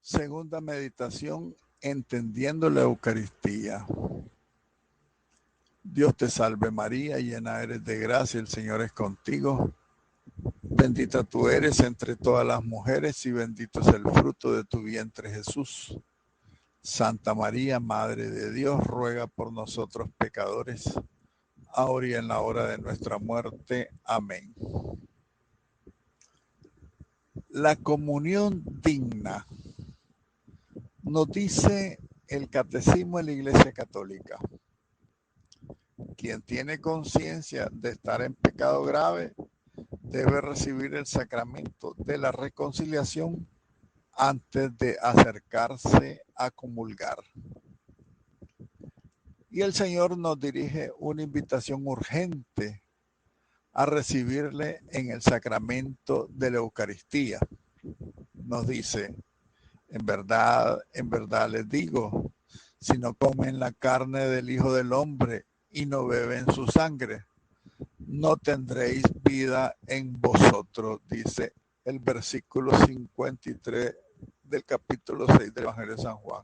Segunda meditación, entendiendo la Eucaristía. Dios te salve María, llena eres de gracia, el Señor es contigo. Bendita tú eres entre todas las mujeres y bendito es el fruto de tu vientre Jesús. Santa María, Madre de Dios, ruega por nosotros pecadores, ahora y en la hora de nuestra muerte. Amén. La comunión digna. Nos dice el Catecismo de la Iglesia Católica: quien tiene conciencia de estar en pecado grave debe recibir el sacramento de la reconciliación antes de acercarse a comulgar. Y el Señor nos dirige una invitación urgente a recibirle en el sacramento de la Eucaristía. Nos dice: en verdad les digo, si no comen la carne del Hijo del Hombre y no beben su sangre, no tendréis vida en vosotros, dice el versículo 53 del capítulo 6 del Evangelio de San Juan.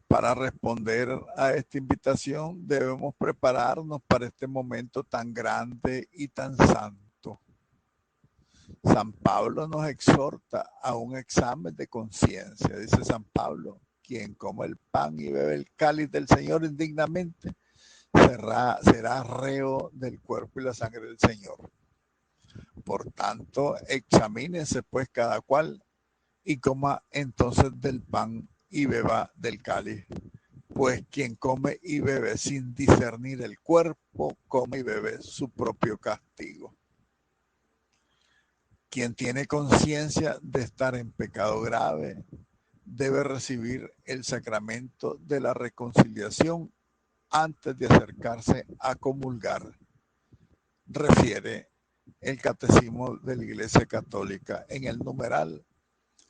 Para responder a esta invitación debemos prepararnos para este momento tan grande y tan santo. San Pablo nos exhorta a un examen de conciencia. Dice San Pablo: quien come el pan y bebe el cáliz del Señor indignamente será reo del cuerpo y la sangre del Señor. Por tanto, examínense pues cada cual y coma entonces del pan y beba del cáliz. Pues quien come y bebe sin discernir el cuerpo, come y bebe su propio castigo. Quien tiene conciencia de estar en pecado grave debe recibir el sacramento de la reconciliación antes de acercarse a comulgar, refiere el Catecismo de la Iglesia Católica en el numeral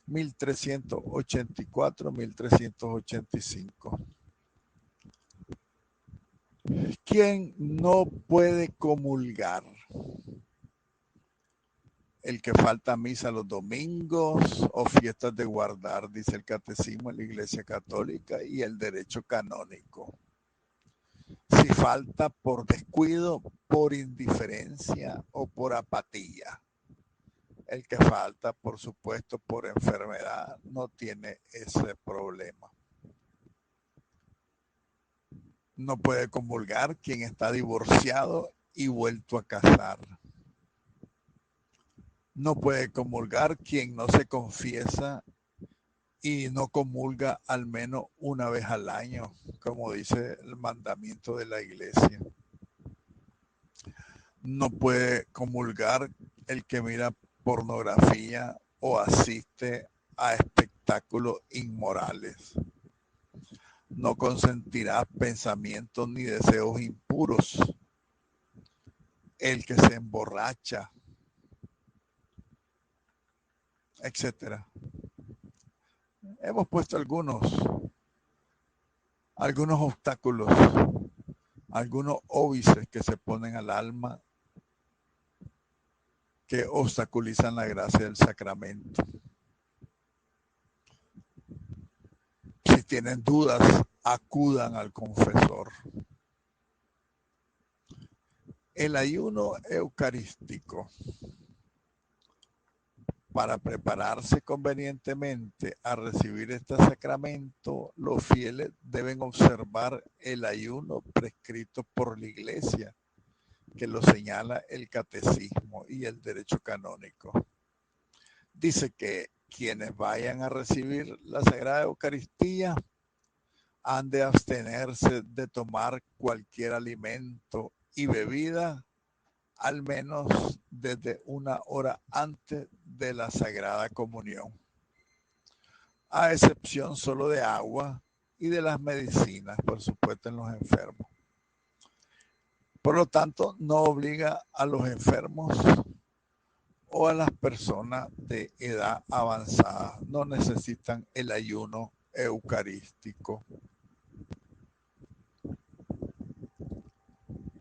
1384-1385. ¿Quién no puede comulgar? El que falta a misa los domingos o fiestas de guardar, dice el Catecismo de la Iglesia Católica y el derecho canónico. Si falta por descuido, por indiferencia o por apatía. El que falta, por supuesto, por enfermedad, no tiene ese problema. No puede comulgar quien está divorciado y vuelto a casar. No puede comulgar quien no se confiesa y no comulga al menos una vez al año, como dice el mandamiento de la Iglesia. No puede comulgar el que mira pornografía o asiste a espectáculos inmorales. No consentirá pensamientos ni deseos impuros. El que se emborracha, etcétera. Hemos puesto algunos obstáculos, algunos óbices que se ponen al alma que obstaculizan la gracia del sacramento. Si tienen dudas, acudan al confesor. El ayuno eucarístico. Para prepararse convenientemente a recibir este sacramento, los fieles deben observar el ayuno prescrito por la Iglesia, que lo señala el Catecismo y el derecho canónico. Dice que quienes vayan a recibir la Sagrada Eucaristía han de abstenerse de tomar cualquier alimento y bebida al menos desde una hora antes de la Sagrada Comunión, a excepción solo de agua y de las medicinas, por supuesto, en los enfermos. Por lo tanto, no obliga a los enfermos o a las personas de edad avanzada. No necesitan el ayuno eucarístico.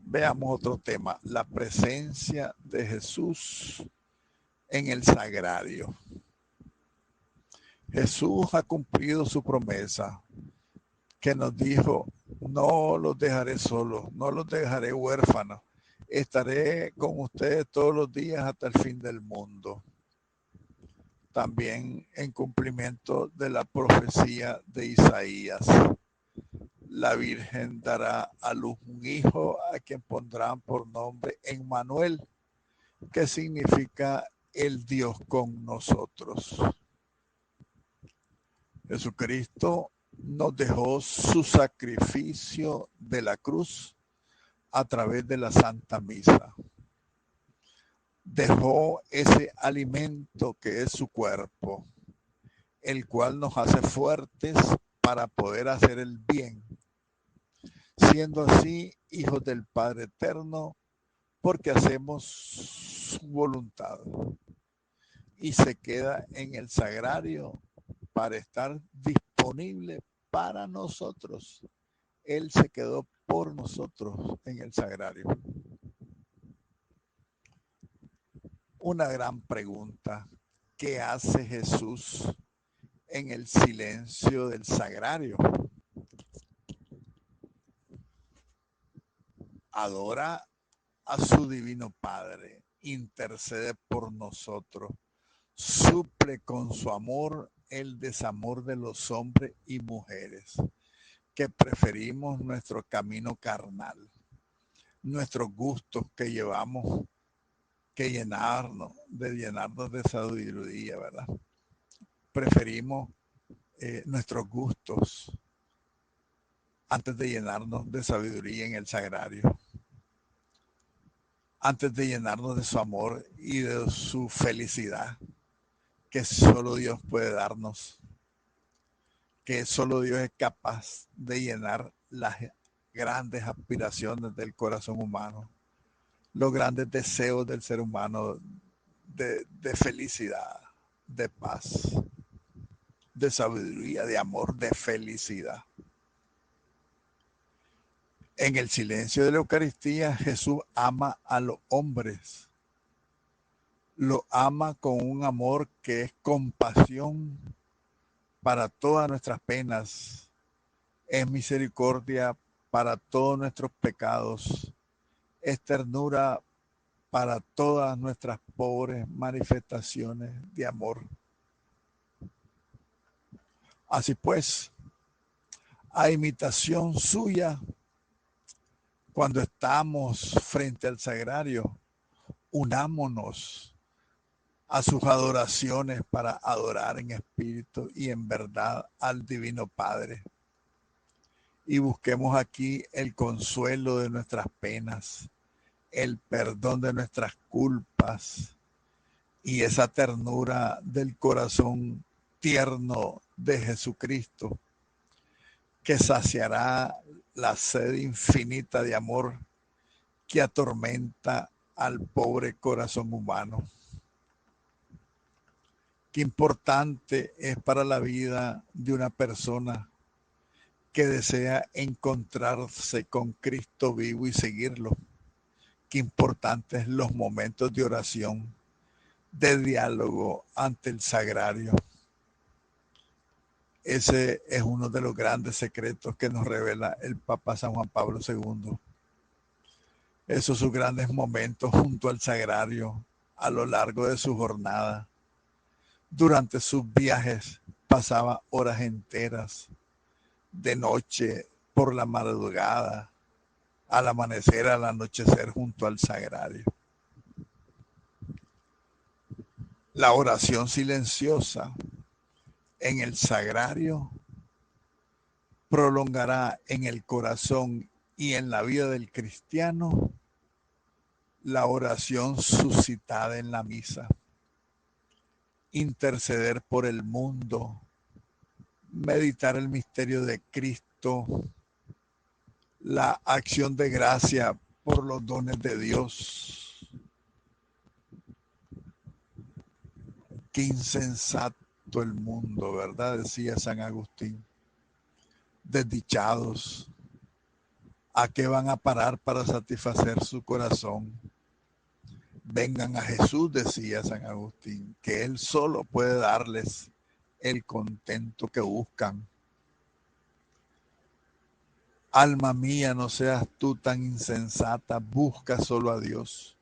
Veamos otro tema: la presencia de Jesús en el sagrario. Jesús ha cumplido su promesa que nos dijo: no los dejaré solos, no los dejaré huérfanos, estaré con ustedes todos los días hasta el fin del mundo. También en cumplimiento de la profecía de Isaías, la Virgen dará a luz un hijo a quien pondrán por nombre Emmanuel, que significa el Dios con nosotros. Jesucristo nos dejó su sacrificio de la cruz a través de la Santa Misa. Dejó ese alimento que es su cuerpo, el cual nos hace fuertes para poder hacer el bien, siendo así hijos del Padre Eterno, porque hacemos su voluntad. Y se queda en el sagrario para estar disponible para nosotros. Él se quedó por nosotros en el sagrario. Una gran pregunta: ¿qué hace Jesús en el silencio del sagrario? Adora a su divino Padre, intercede por nosotros, suple con su amor el desamor de los hombres y mujeres que preferimos nuestro camino carnal, nuestros gustos que llevamos que llenarnos de sabiduría, ¿verdad? Preferimos nuestros gustos antes de llenarnos de sabiduría en el sagrario, antes de llenarnos de su amor y de su felicidad que solo Dios puede darnos, que solo Dios es capaz de llenar las grandes aspiraciones del corazón humano, los grandes deseos del ser humano de felicidad, de paz, de sabiduría, de amor, de felicidad. En el silencio de la Eucaristía, Jesús ama a los hombres. Lo ama con un amor que es compasión para todas nuestras penas, es misericordia para todos nuestros pecados, es ternura para todas nuestras pobres manifestaciones de amor. Así pues, a imitación suya, cuando estamos frente al sagrario, unámonos a sus adoraciones para adorar en espíritu y en verdad al Divino Padre. Y busquemos aquí el consuelo de nuestras penas, el perdón de nuestras culpas y esa ternura del corazón tierno de Jesucristo, que saciará la sed infinita de amor que atormenta al pobre corazón humano. Qué importante es para la vida de una persona que desea encontrarse con Cristo vivo y seguirlo. Qué importantes los momentos de oración, de diálogo ante el sagrario. Ese es uno de los grandes secretos que nos revela el Papa San Juan Pablo II. Esos sus grandes momentos junto al sagrario a lo largo de su jornada. Durante sus viajes pasaba horas enteras, de noche, por la madrugada, al amanecer, al anochecer, junto al sagrario. La oración silenciosa en el sagrario prolongará en el corazón y en la vida del cristiano la oración suscitada en la misa. Interceder por el mundo, meditar el misterio de Cristo, la acción de gracia por los dones de Dios. Qué insensato el mundo, ¿verdad? Decía San Agustín. Desdichados, ¿a qué van a parar para satisfacer su corazón? Vengan a Jesús, decía San Agustín, que Él solo puede darles el contento que buscan. Alma mía, no seas tú tan insensata, busca solo a Dios.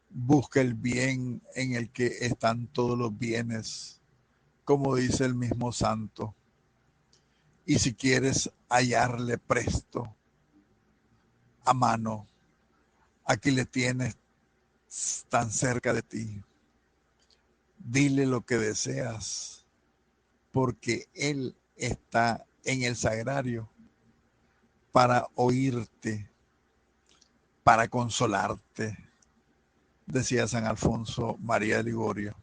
Busca el bien en el que están todos los bienes, como dice el mismo santo. Y si quieres hallarle presto, a mano, aquí le tienes tan cerca de ti. Dile lo que deseas, porque Él está en el sagrario para oírte, para consolarte, decía San Alfonso María de Ligorio.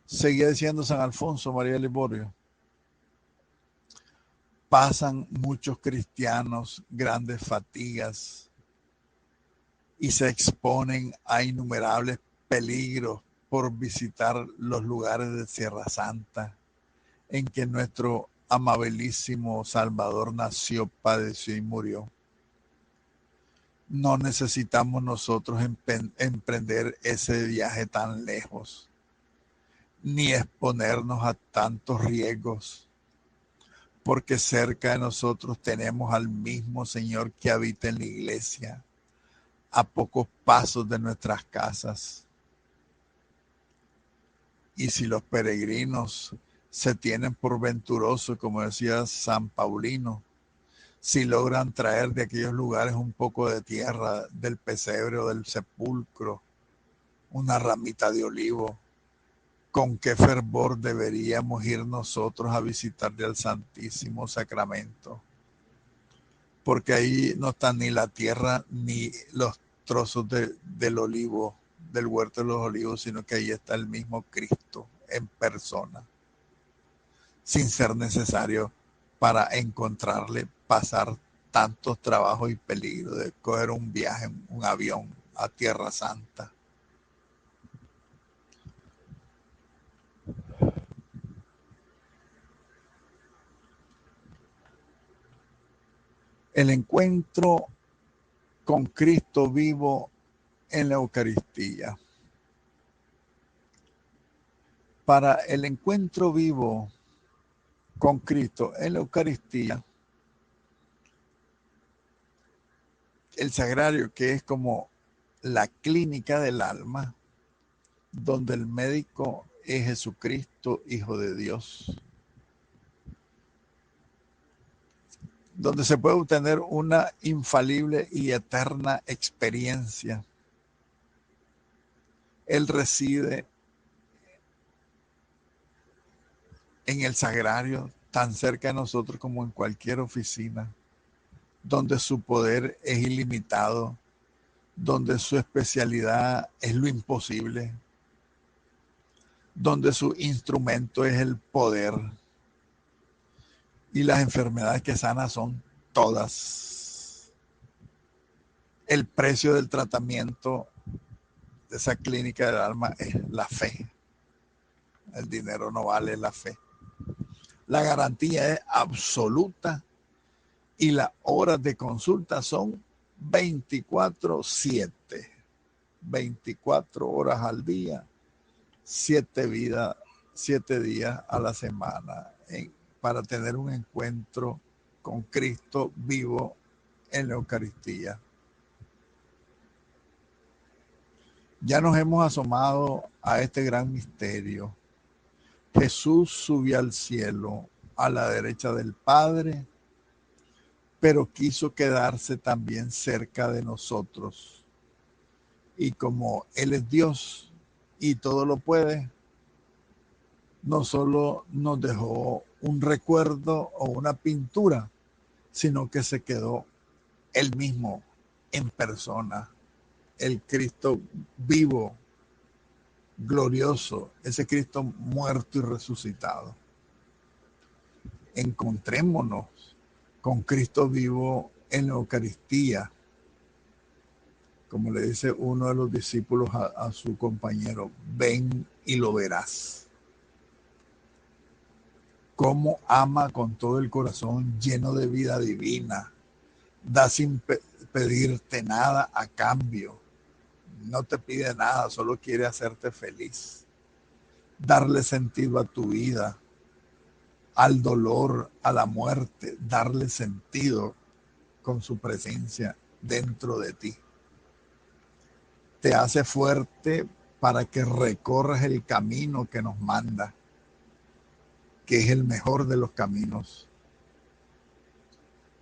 Seguía diciendo San Alfonso María de Ligorio: pasan muchos cristianos grandes fatigas y se exponen a innumerables peligros por visitar los lugares de Tierra Santa en que nuestro amabilísimo Salvador nació, padeció y murió. No necesitamos nosotros emprender ese viaje tan lejos, ni exponernos a tantos riesgos, porque cerca de nosotros tenemos al mismo Señor que habita en la iglesia, a pocos pasos de nuestras casas. Y si los peregrinos se tienen por venturosos, como decía San Paulino, si logran traer de aquellos lugares un poco de tierra, del pesebre o del sepulcro, una ramita de olivo, ¿con qué fervor deberíamos ir nosotros a visitarle al Santísimo Sacramento? Porque ahí no están ni la tierra ni los trozos del olivo, del huerto de los olivos, sino que ahí está el mismo Cristo en persona, sin ser necesario para encontrarle pasar tantos trabajos y peligros de coger un viaje, un avión a Tierra Santa. El encuentro con Cristo vivo en la Eucaristía. Para el encuentro vivo con Cristo en la Eucaristía, el sagrario, que es como la clínica del alma, donde el médico es Jesucristo, Hijo de Dios, donde se puede obtener una infalible y eterna experiencia. Él reside en el sagrario, tan cerca de nosotros como en cualquier oficina, donde su poder es ilimitado, donde su especialidad es lo imposible, donde su instrumento es el poder y las enfermedades que sana son todas. El precio del tratamiento de esa clínica del alma es la fe. El dinero no vale la fe. La garantía es absoluta y las horas de consulta son 24/7. 24 horas al día, 7 días a la semana, para tener un encuentro con Cristo vivo en la Eucaristía. Ya nos hemos asomado a este gran misterio. Jesús subió al cielo a la derecha del Padre, pero quiso quedarse también cerca de nosotros. Y como Él es Dios y todo lo puede, no solo nos dejó un recuerdo o una pintura, sino que se quedó Él mismo en persona, el Cristo vivo, glorioso, ese Cristo muerto y resucitado. Encontrémonos con Cristo vivo en la Eucaristía, como le dice uno de los discípulos a su compañero: ven y lo verás. Cómo ama con todo el corazón, lleno de vida divina, da sin pedirte nada a cambio, no te pide nada, solo quiere hacerte feliz. darle sentido a tu vida, al dolor, a la muerte, darle sentido con su presencia dentro de ti. Te hace fuerte para que recorras el camino que nos manda, que es el mejor de los caminos.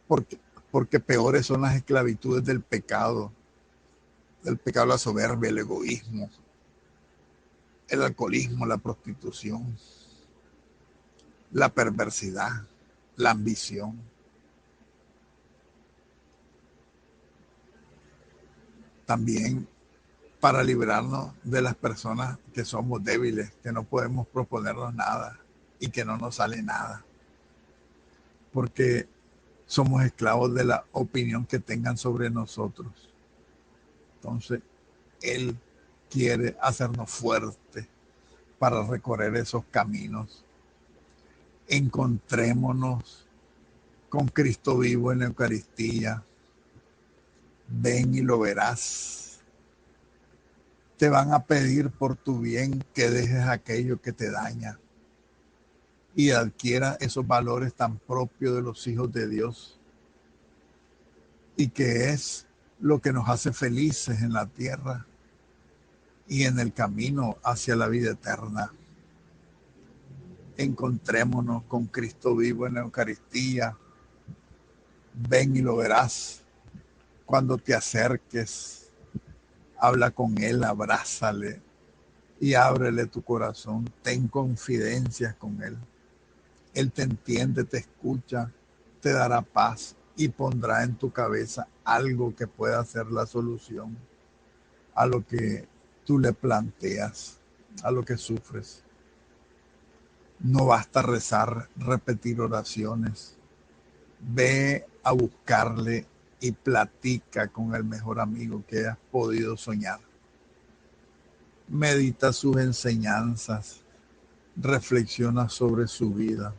Porque, porque peores son las esclavitudes del pecado, la soberbia, el egoísmo, el alcoholismo, la prostitución, la perversidad, la ambición. También para librarnos de las personas que somos débiles, que no podemos proponernos nada y que no nos sale nada, porque somos esclavos de la opinión que tengan sobre nosotros. Entonces, Él quiere hacernos fuertes para recorrer esos caminos. Encontrémonos con Cristo vivo en la Eucaristía. Ven y lo verás. Te van a pedir por tu bien que dejes aquello que te daña y adquiera esos valores tan propios de los hijos de Dios y que es lo que nos hace felices en la tierra y en el camino hacia la vida eterna. Encontrémonos con Cristo vivo en la Eucaristía. Ven y lo verás. Cuando te acerques, habla con Él, abrázale y ábrele tu corazón. Ten confidencias con Él. Él te entiende, te escucha, te dará paz y pondrá en tu cabeza algo que pueda ser la solución a lo que tú le planteas, a lo que sufres. No basta rezar, repetir oraciones. Ve a buscarle y platica con el mejor amigo que has podido soñar. Medita sus enseñanzas, reflexiona sobre su vida.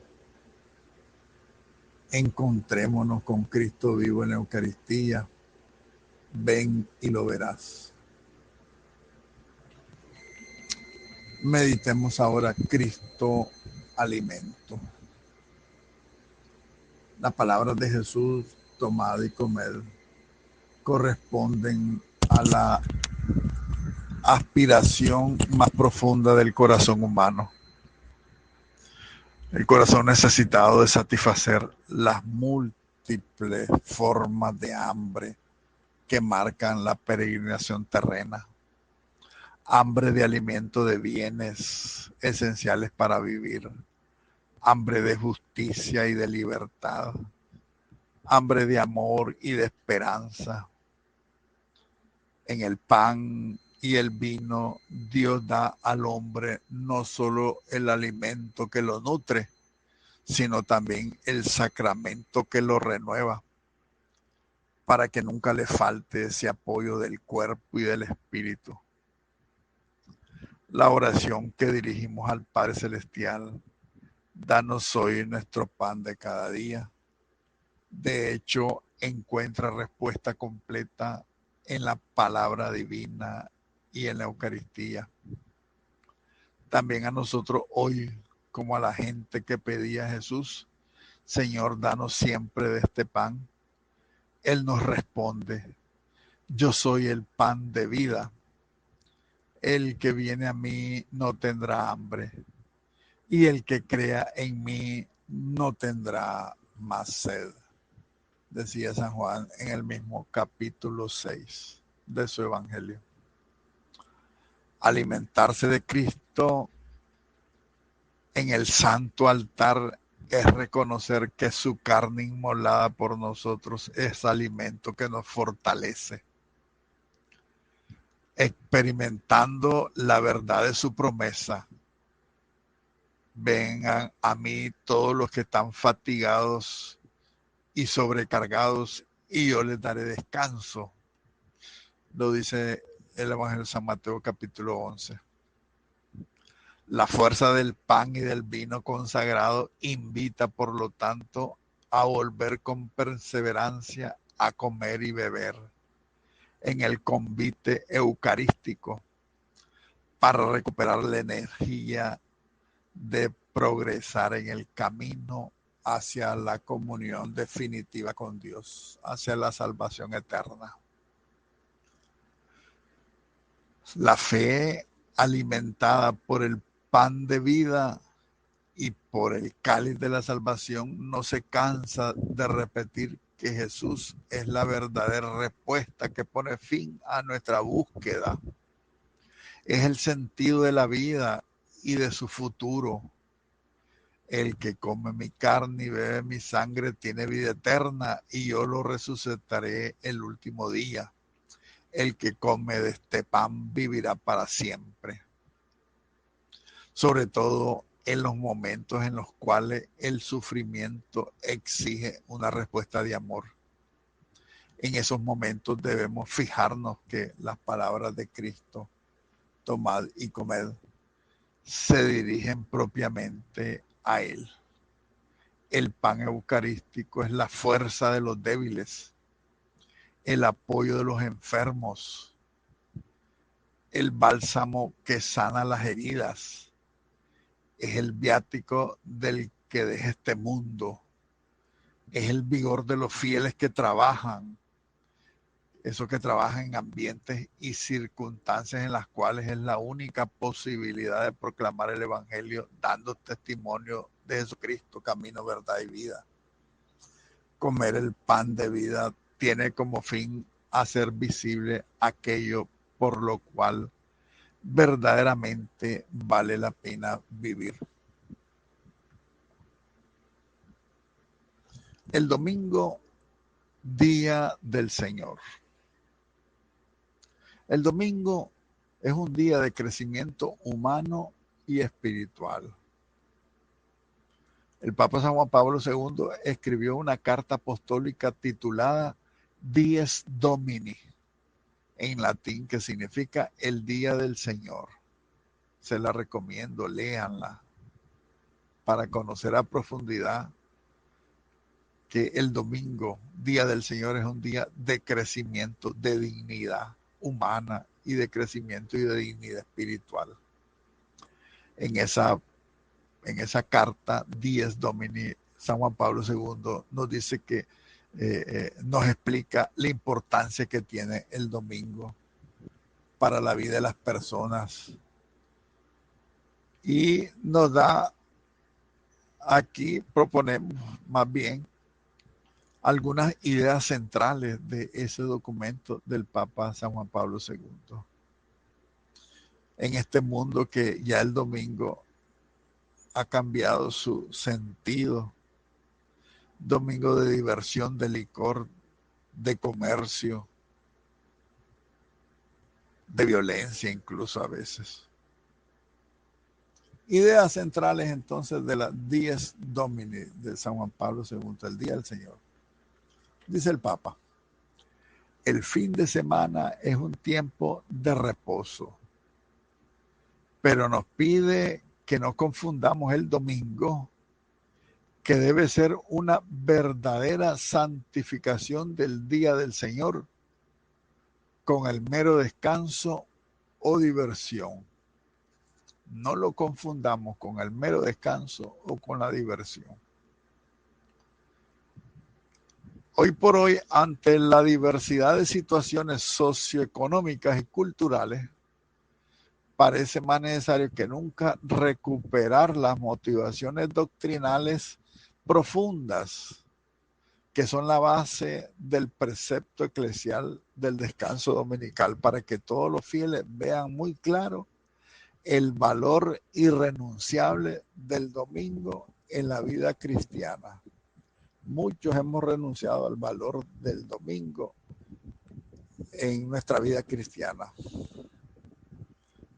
Encontrémonos con Cristo vivo en la Eucaristía. Ven y lo verás. Meditemos ahora Cristo alimento. Las palabras de Jesús, tomad y comed, corresponden a la aspiración más profunda del corazón humano. El corazón necesitado de satisfacer las múltiples formas de hambre que marcan la peregrinación terrena. Hambre de alimento, de bienes esenciales para vivir. Hambre de justicia y de libertad. Hambre de amor y de esperanza. En el pan y el vino, Dios da al hombre no solo el alimento que lo nutre, sino también el sacramento que lo renueva, para que nunca le falte ese apoyo del cuerpo y del espíritu. La oración que dirigimos al Padre Celestial, danos hoy nuestro pan de cada día. De hecho, encuentra respuesta completa en la palabra divina y en la Eucaristía. También a nosotros hoy, como a la gente que pedía a Jesús, Señor, danos siempre de este pan. Él nos responde, yo soy el pan de vida. El que viene a mí no tendrá hambre, y el que crea en mí no tendrá más sed, decía San Juan en el mismo capítulo 6 de su Evangelio. Alimentarse de Cristo en el santo altar es reconocer que su carne inmolada por nosotros es alimento que nos fortalece. Experimentando la verdad de su promesa. Vengan a mí todos los que están fatigados y sobrecargados y yo les daré descanso. Lo dice el Evangelio de San Mateo capítulo 11. La fuerza del pan y del vino consagrado invita, por lo tanto, a volver con perseverancia a comer y beber en el convite eucarístico, para recuperar la energía de progresar en el camino hacia la comunión definitiva con Dios, hacia la salvación eterna. La fe alimentada por el pan de vida y por el cáliz de la salvación no se cansa de repetir que Jesús es la verdadera respuesta que pone fin a nuestra búsqueda. Es el sentido de la vida y de su futuro. El que come mi carne y bebe mi sangre tiene vida eterna y yo lo resucitaré el último día. El que come de este pan vivirá para siempre. Sobre todo en los momentos en los cuales el sufrimiento exige una respuesta de amor. En esos momentos debemos fijarnos que las palabras de Cristo, tomad y comed, se dirigen propiamente a Él. El pan eucarístico es la fuerza de los débiles, el apoyo de los enfermos, el bálsamo que sana las heridas, es el viático del que deja este mundo, es el vigor de los fieles que trabajan, esos que trabajan en ambientes y circunstancias en las cuales es la única posibilidad de proclamar el Evangelio, dando testimonio de Jesucristo, camino, verdad y vida. Comer el pan de vida tiene como fin hacer visible aquello por lo cual verdaderamente vale la pena vivir. El domingo, día del Señor. El domingo es un día de crecimiento humano y espiritual. El Papa San Juan Pablo II escribió una carta apostólica titulada Dies Domini, en latín, que significa el día del Señor. Se la recomiendo, léanla para conocer a profundidad que el domingo, día del Señor, es un día de crecimiento, de dignidad humana y de crecimiento y de dignidad espiritual. En esa carta, Dies Domini, San Juan Pablo II nos dice que nos explica la importancia que tiene el domingo para la vida de las personas. Y nos da, aquí proponemos más bien algunas ideas centrales de ese documento del Papa San Juan Pablo II. En este mundo que ya el domingo ha cambiado su sentido, domingo de diversión, de licor, de comercio, de violencia incluso a veces. Ideas centrales entonces de la Dies Domini de San Juan Pablo II, el Día del Señor. Dice el Papa, el fin de semana es un tiempo de reposo, pero nos pide que no confundamos el domingo, que debe ser una verdadera santificación del día del Señor, con el mero descanso o diversión. No lo confundamos con el mero descanso o con la diversión. Hoy por hoy, ante la diversidad de situaciones socioeconómicas y culturales, parece más necesario que nunca recuperar las motivaciones doctrinales profundas que son la base del precepto eclesial del descanso dominical, para que todos los fieles vean muy claro el valor irrenunciable del domingo en la vida cristiana. Muchos hemos renunciado al valor del domingo en nuestra vida cristiana.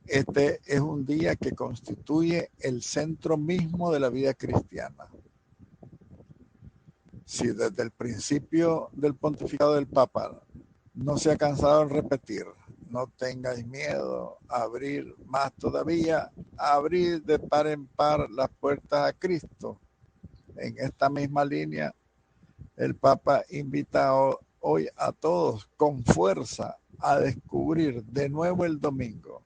Este es un día que constituye el centro mismo de la vida cristiana. Si desde el principio del pontificado del Papa no se ha cansado en repetir, no tengáis miedo a abrir más todavía, a abrir de par en par las puertas a Cristo. En esta misma línea, el Papa invita hoy a todos con fuerza a descubrir de nuevo el domingo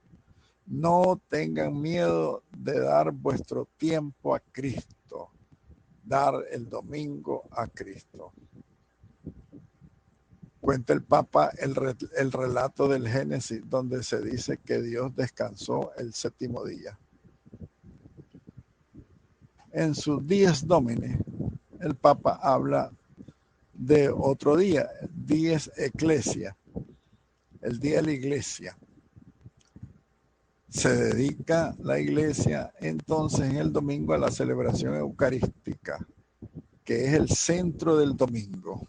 No tengan miedo de dar vuestro tiempo a Cristo, dar el domingo a Cristo. Cuenta el Papa el relato del Génesis, donde se dice que Dios descansó el séptimo día. En sus Dies Domini, el Papa habla de otro día, Dies Ecclesia, el día de la iglesia. Se dedica la iglesia entonces en el domingo a la celebración eucarística, que es el centro del domingo.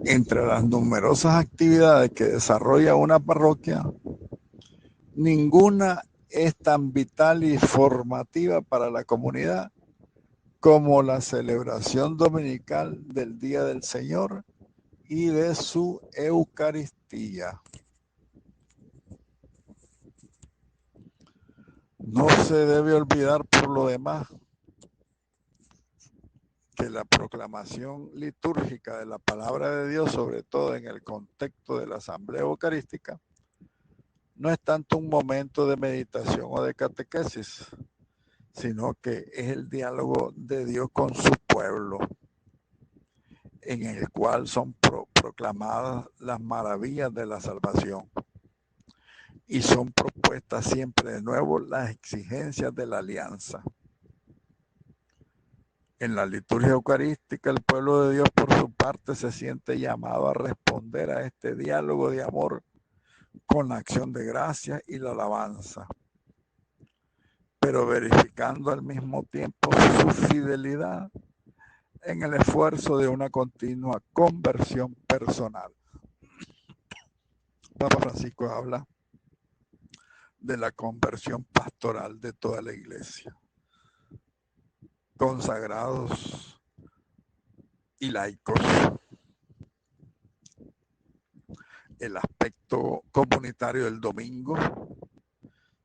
Entre las numerosas actividades que desarrolla una parroquia, ninguna es tan vital y formativa para la comunidad como la celebración dominical del Día del Señor y de su Eucaristía. No se debe olvidar por lo demás que la proclamación litúrgica de la palabra de Dios, sobre todo en el contexto de la asamblea eucarística, no es tanto un momento de meditación o de catequesis, sino que es el diálogo de Dios con su pueblo, en el cual son proclamadas las maravillas de la salvación y son propuestas siempre de nuevo las exigencias de la alianza. En la liturgia eucarística, el pueblo de Dios, por su parte, se siente llamado a responder a este diálogo de amor con la acción de gracias y la alabanza, pero verificando al mismo tiempo su fidelidad en el esfuerzo de una continua conversión personal. Papa Francisco habla de la conversión pastoral de toda la iglesia, consagrados y laicos. El aspecto comunitario del domingo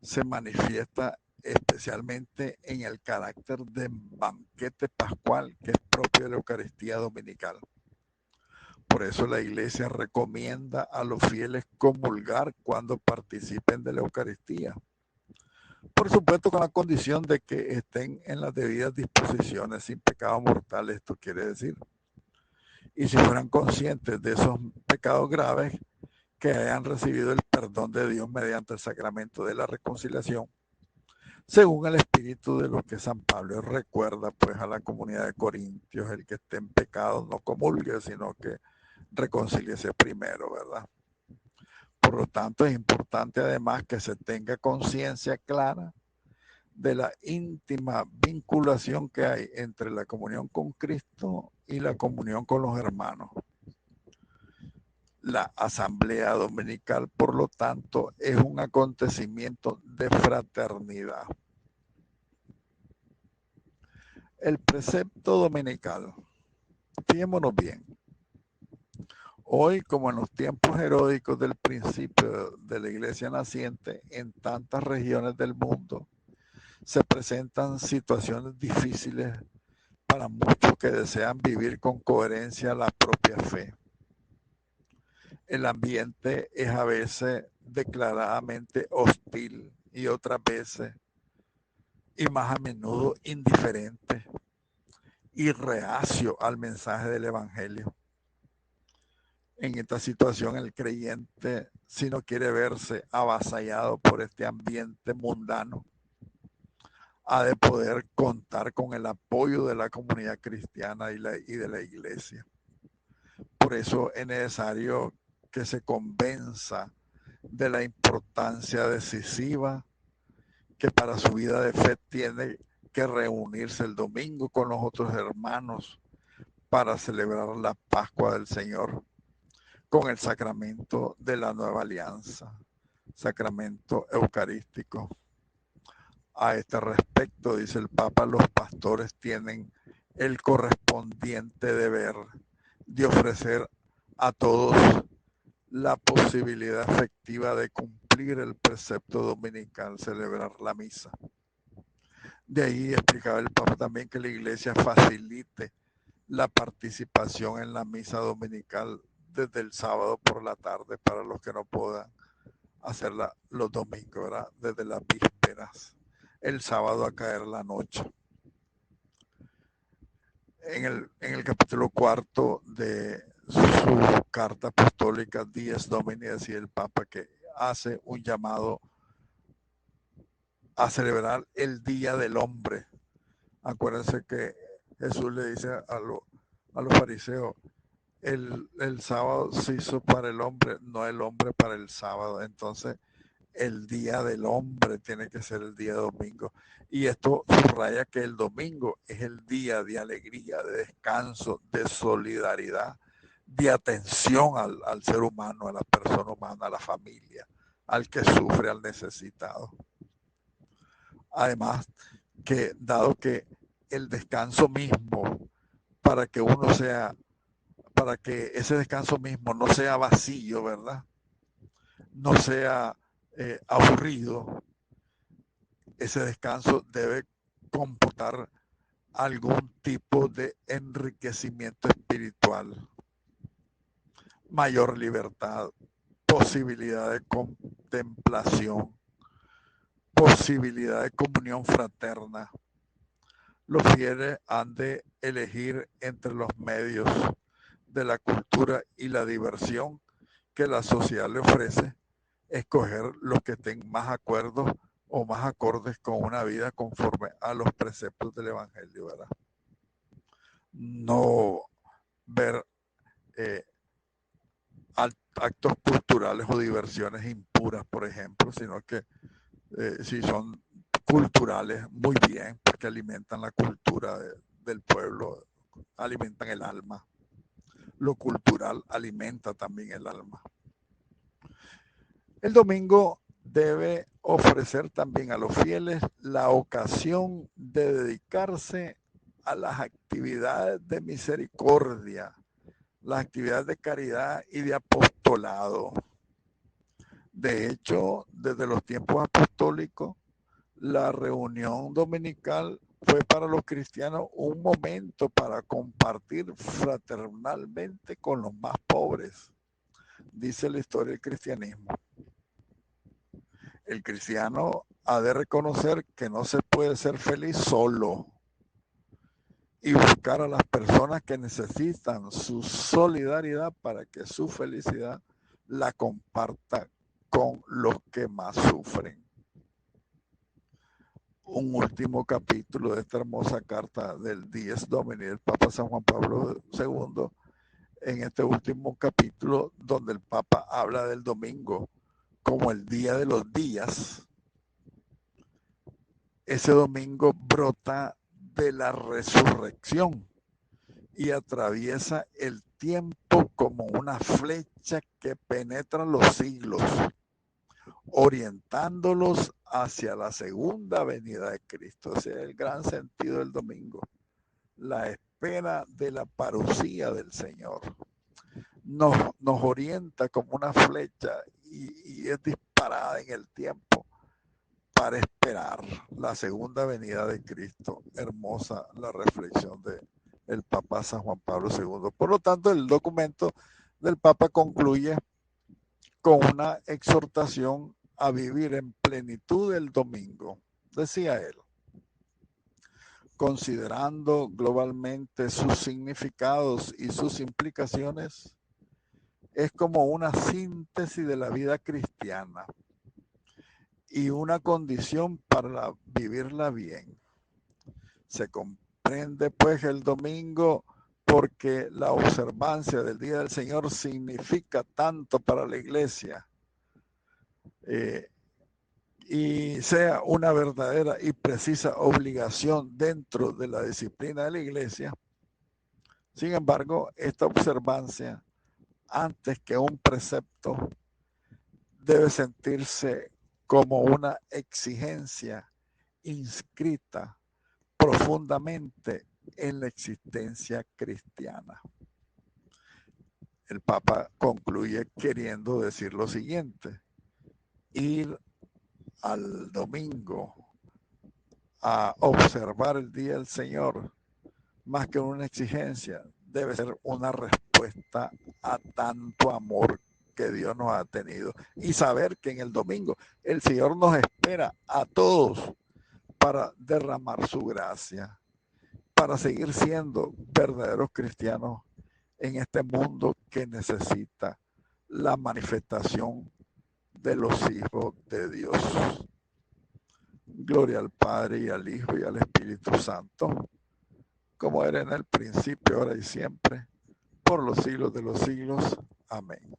se manifiesta especialmente en el carácter de banquete pascual que es propio de la Eucaristía dominical. Por eso la Iglesia recomienda a los fieles comulgar cuando participen de la Eucaristía. Por supuesto, con la condición de que estén en las debidas disposiciones, sin pecado mortal, esto quiere decir. Y si fueran conscientes de esos pecados graves, que hayan recibido el perdón de Dios mediante el sacramento de la reconciliación, según el espíritu de lo que San Pablo recuerda pues a la comunidad de Corintios: el que esté en pecado no comulgue, sino que reconcíliese primero, ¿verdad? Por lo tanto, es importante además que se tenga conciencia clara de la íntima vinculación que hay entre la comunión con Cristo y la comunión con los hermanos. La asamblea dominical, por lo tanto, es un acontecimiento de fraternidad. El precepto dominical. Fijémonos bien. Hoy, como en los tiempos heroicos del principio de la iglesia naciente, en tantas regiones del mundo se presentan situaciones difíciles para muchos que desean vivir con coherencia la propia fe. El ambiente es a veces declaradamente hostil y otras veces, y más a menudo, indiferente y reacio al mensaje del Evangelio. En esta situación, el creyente, si no quiere verse avasallado por este ambiente mundano, ha de poder contar con el apoyo de la comunidad cristiana y de la iglesia. Por eso es necesario que se convenza de la importancia decisiva que para su vida de fe tiene que reunirse el domingo con los otros hermanos para celebrar la Pascua del Señor con el sacramento de la nueva alianza, sacramento eucarístico. A este respecto, dice el Papa, los pastores tienen el correspondiente deber de ofrecer a todos la posibilidad efectiva de cumplir el precepto dominical, celebrar la misa. De ahí explicaba el Papa también que la Iglesia facilite la participación en la misa dominical desde el sábado por la tarde para los que no puedan hacerla los domingos, ¿verdad? Desde las vísperas, el sábado a caer la noche. En el capítulo 4 de su carta apostólica Dies Domini, decía el Papa que hace un llamado a celebrar el Día del Hombre. Acuérdense que Jesús le dice a los fariseos, el sábado se hizo para el hombre, no el hombre para el sábado. Entonces, el Día del Hombre tiene que ser el día domingo. Y esto subraya que el domingo es el día de alegría, de descanso, de solidaridad, de atención al ser humano, a la persona humana, a la familia, al que sufre, al necesitado. Además, que dado que el descanso mismo, para que ese descanso mismo no sea vacío, ¿verdad? No sea aburrido, ese descanso debe comportar algún tipo de enriquecimiento espiritual, mayor libertad, posibilidad de contemplación, posibilidad de comunión fraterna. Los fieles han de elegir entre los medios de la cultura y la diversión que la sociedad le ofrece, escoger los que estén más acuerdos o más acordes con una vida conforme a los preceptos del Evangelio, ¿verdad? No ver actos culturales o diversiones impuras, por ejemplo, sino que si son culturales, muy bien, porque alimentan la cultura del pueblo, alimentan el alma. Lo cultural alimenta también el alma. El domingo debe ofrecer también a los fieles la ocasión de dedicarse a las actividades de misericordia, las actividades de caridad y de apostolado. De hecho, desde los tiempos apostólicos, la reunión dominical fue para los cristianos un momento para compartir fraternalmente con los más pobres, dice la historia del cristianismo. El cristiano ha de reconocer que no se puede ser feliz solo y buscar a las personas que necesitan su solidaridad para que su felicidad la comparta con los que más sufren. Un último capítulo de esta hermosa carta del Dies Domini del Papa San Juan Pablo II, en este último capítulo donde el Papa habla del domingo como el día de los días. Ese domingo brota de la resurrección y atraviesa el tiempo como una flecha que penetra los siglos, orientándolos hacia la segunda venida de Cristo. Ese es el gran sentido del domingo, la espera de la parucía del Señor. Nos orienta como una flecha y es disparada en el tiempo para esperar la segunda venida de Cristo. Hermosa la reflexión del Papa San Juan Pablo II. Por lo tanto, el documento del Papa concluye con una exhortación a vivir en plenitud el domingo. Decía él, considerando globalmente sus significados y sus implicaciones, es como una síntesis de la vida cristiana y una condición para vivirla bien. Se comprende pues el domingo porque la observancia del Día del Señor significa tanto para la Iglesia y sea una verdadera y precisa obligación dentro de la disciplina de la Iglesia. Sin embargo, esta observancia, antes que un precepto, debe sentirse como una exigencia inscrita profundamente en la existencia cristiana. El Papa concluye queriendo decir lo siguiente: ir al domingo a observar el Día del Señor, más que una exigencia, debe ser una respuesta a tanto amor que Dios nos ha tenido y saber que en el domingo el Señor nos espera a todos para derramar su gracia, para seguir siendo verdaderos cristianos en este mundo que necesita la manifestación de los hijos de Dios. Gloria al Padre y al Hijo y al Espíritu Santo, como era en el principio, ahora y siempre, por los siglos de los siglos. Amén.